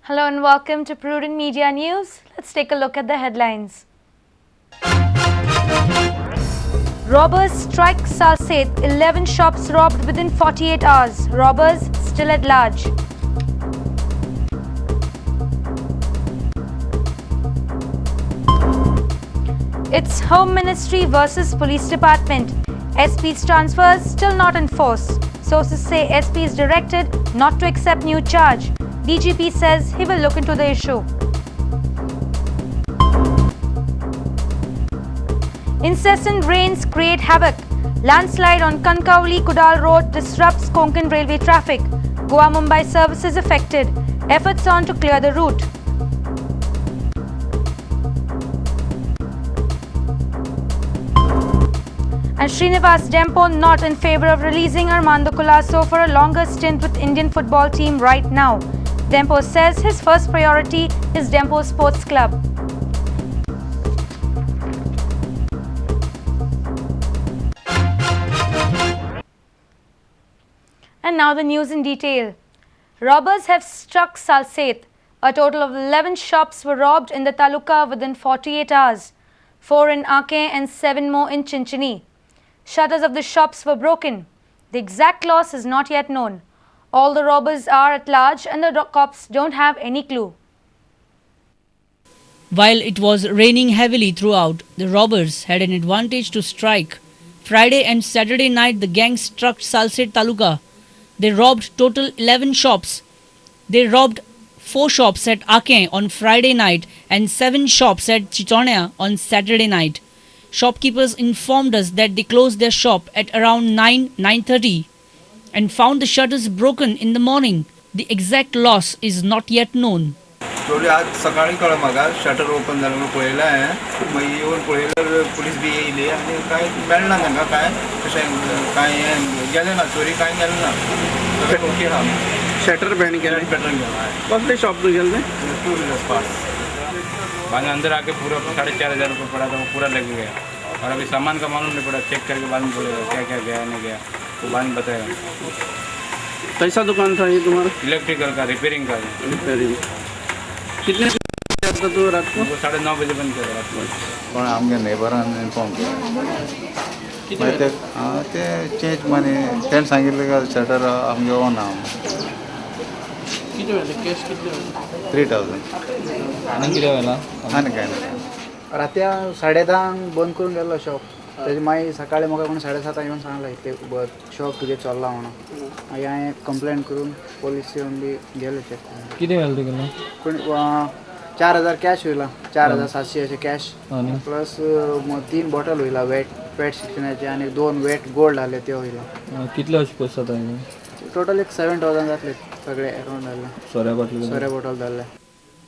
Hello and welcome to Prudent Media News. Let's take a look at the headlines. Robbers strike Salsette, 11 shops robbed within 48 hours. Robbers still at large. It's Home Ministry versus Police Department. SP's transfers still not in force. Sources say SP is directed not to accept new charge. DGP says he will look into the issue. Incessant rains create havoc. Landslide on Kankauli-Kudal Road disrupts Konkan railway traffic. Goa-Mumbai services affected. Efforts on to clear the route. And Srinivas Dempo not in favour of releasing Armando Colasso for a longer stint with Indian football team right now. Dempo says his first priority is Dempo Sports Club. And now the news in detail. Robbers have struck Salsette. A total of 11 shops were robbed in the taluka within 48 hours. 4 in Ake and 7 more in Chinchini. Shutters of the shops were broken. The exact loss is not yet known. All the robbers are at large and the cops don't have any clue. While it was raining heavily throughout, the robbers had an advantage to strike. Friday and Saturday night, the gang struck Salsette Taluka. They robbed total 11 shops. They robbed 4 shops at Ake on Friday night and 7 shops at Chichonia on Saturday night. Shopkeepers informed us that they closed their shop at around 9:30 and found the shutters broken in the morning. The exact loss is not yet known. थोडी आज सकाळी कळलं म्हाका shutter open जालें पळयलें हांवें मागीर येवन पळयल्यार पुलीस बी येयली आनी कांय मेळना तांकां कांय तशें कांय गेलें ना चोरी कांय गेलें ना सगळें ओके आहा शटर बैंड केलें पेट्रोल गेला कसले शॉप तो गेले टू व्हीलर पास बाद अंदर आके पूरा 4,500 रुपये पड़ा था वो पूरा लग गया और अभी सामान का मालूम नहीं पड़ा चेक करके बाद में बोलेगा क्या क्या गया नहीं गया वो बाद में बताएगा कैसा दुकान था ये तुम्हारा इलेक्ट्रिकल का रिपेयरिंग का रिपेयरिंग कितने था तो रात को वो 9:30 बजे बंद किया रात को पण आमगे नेबरान इन्फॉर्म केलें ते चेंज मनी तेणें सांगिल्लें काय शटर आमगे ओन आहा किती वेळा कॅश किती वेळा 3,000 आनी कितें व्हेलां आनी काय ना रात्या 10:30 बंद करून गेलो शॉप तेजे मागीर सकाळी म्हाका कोण 7:30 येवन सांगलें ते शॉप तुगे चल्ला म्हणून मागीर हांवें कंप्लेंट करून पोलीस येवन बी गेले चॅक करून कितें व्हेलें तुगेलें पूण 4,000 कॅश वयला 4,700 अशें कॅश आनी प्लस 3 बॉटल वयला वेट 16चे आनी 2 वेट गोल्ड आहले ते वयला कितले अशें पयस जाता टोटल एक 7,000 जातले सगळे अराउंड जाल्ले सोऱ्या बॉटल जाल्ले.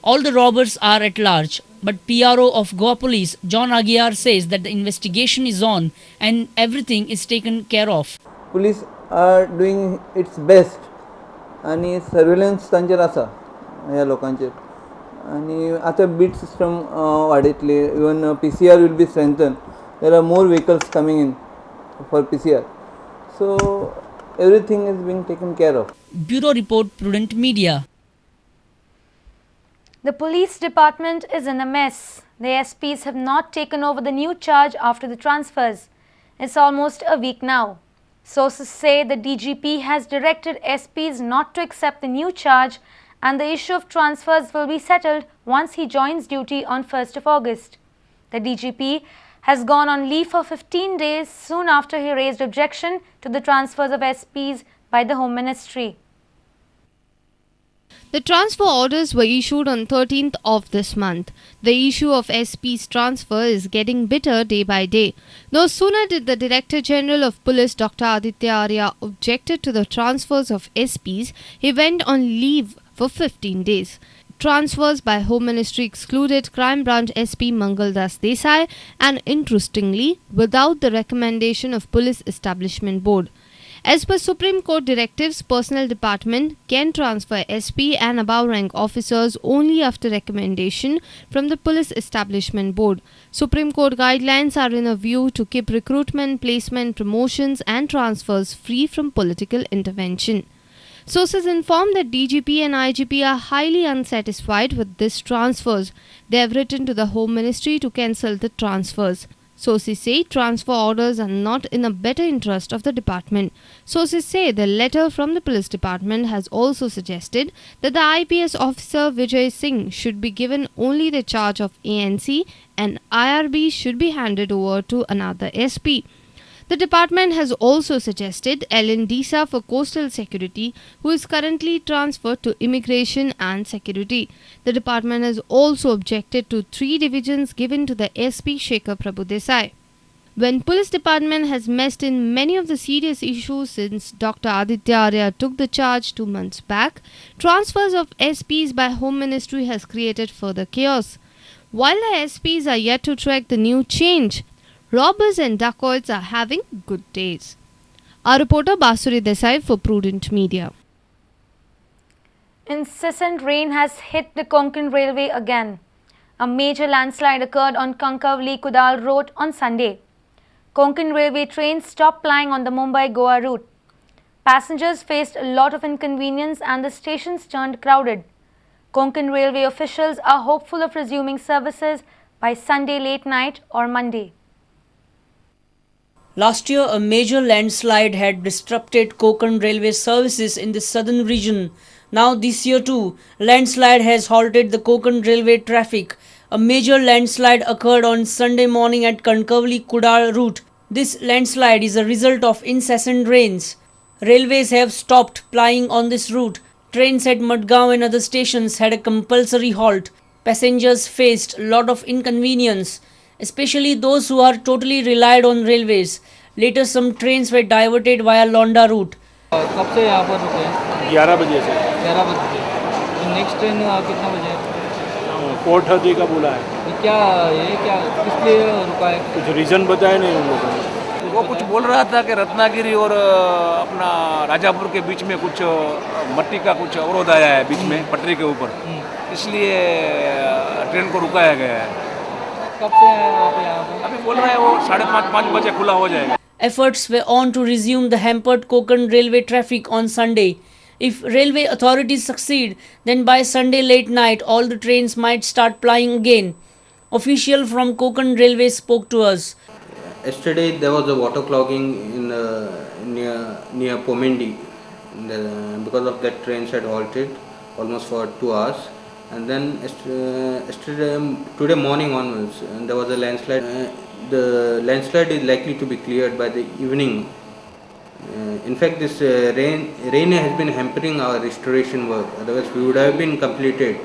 All the robbers are at large, but PRO of Goa Police, John Aguiar, says that the investigation is on and everything is taken care of. Police are doing its best आणि surveillance तांचेर आसा ह्या लोकांचेर आणि आतां beat system वाडयतली even PCR will be strengthened. There are more vehicles coming in for PCR. So everything is being taken care of. Bureau Report, Prudent Media. The police department is in a mess. The SPs have not taken over the new charge after the transfers. It's almost a week now. Sources say the DGP has directed SPs not to accept the new charge and the issue of transfers will be settled once he joins duty on 1st of August. The DGP has gone on leave for 15 days soon after he raised objection to the transfers of SPs by the Home Ministry. The transfer orders were issued on 13th of this month. The issue of SP's transfer is getting bitter day by day. No sooner did the Director General of Police Dr. Aditya Arya objected to the transfers of SPs, he went on leave for 15 days. Transfers by Home Ministry excluded Crime Branch SP Mangaldas Desai and interestingly without the recommendation of Police Establishment Board. As per Supreme Court directives, Personnel Department can transfer SP and above rank officers only after recommendation from the Police Establishment Board. Supreme Court guidelines are in a view to keep recruitment, placement, promotions and transfers free from political intervention. Sources inform that DGP and IGP are highly unsatisfied with these transfers. They have written to the Home Ministry to cancel the transfers. Sources say transfer orders are not in the better interest of the department. Sources say the letter from the police department has also suggested that the IPS officer Vijay Singh should be given only the charge of ANC and IRB should be handed over to another SP. The department has also suggested Ellen Disa for coastal security, who is currently transferred to immigration and security. The department has also objected to 3 divisions given to the SP Shekhar Prabhu Desai. When police department has messed in many of the serious issues since Dr. Aditya Arya took the charge 2 months back, transfers of SPs by Home Ministry has created further chaos. While the SPs are yet to track the new change, robbers and dacoits are having good days. Our reporter Basuri Desai for Prudent Media. Incessant rain has hit the Konkan Railway again. A major landslide occurred on Kankavli-Kudal Road on Sunday. Konkan Railway trains stopped plying on the Mumbai-Goa route. Passengers faced a lot of inconvenience and the stations turned crowded. Konkan Railway officials are hopeful of resuming services by Sunday late night or Monday. Last year, a major landslide had disrupted Konkan railway services in the southern region. Now this year too, landslide has halted the Konkan railway traffic. A major landslide occurred on Sunday morning at Kankavli-Kudal route. This landslide is a result of incessant rains. Railways have stopped plying on this route. Trains at Madgaon and other stations had a compulsory halt. Passengers faced a lot of inconvenience, especially those who are totally relied on railways. Later some trains were diverted via Londa route. कब से यहाँ पर रुके हैं? 11 बजे से 11 बजे से। नेक्स्ट ट्रेन कितना बजे है? कोर्ट हदी का बोला है। ये क्या किस लिए रुका है? कुछ रीज़न बताया नहीं उन लोगों ने। वो कुछ बोल रहा था कि रत्नागिरी और अपना राजापुर के बीच में कुछ मट्टी का कुछ अवरोध आया है बीच में पटरी के ऊपर, इसलिए ट्रेन को रुकाया गया है। कब से है यहाँ पर? अभी बोल रहे हैं वो 5:30 बजे खुला हो जाएगा। Efforts were on to resume the hampered Konkan railway traffic on Sunday. If railway authorities succeed, then by Sunday late night all the trains might start plying again. Official from Konkan Railway spoke to us. Yesterday there was a water clogging in near Pomendi. Because of that, trains had halted almost for 2 hours. And then today morning onwards, there was a landslide. The landslide is likely to be cleared by the evening. In fact, this rain has been hampering our restoration work. Otherwise, we would have been completed.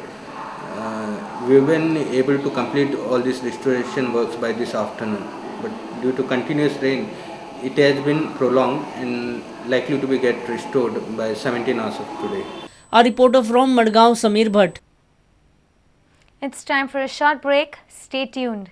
We've been able to complete all these restoration works by this afternoon. But due to continuous rain, it has been prolonged and likely to be get restored by 17 hours of today. Our reporter from Madgaon, Samir Bhatt. It's time for a short break. Stay tuned.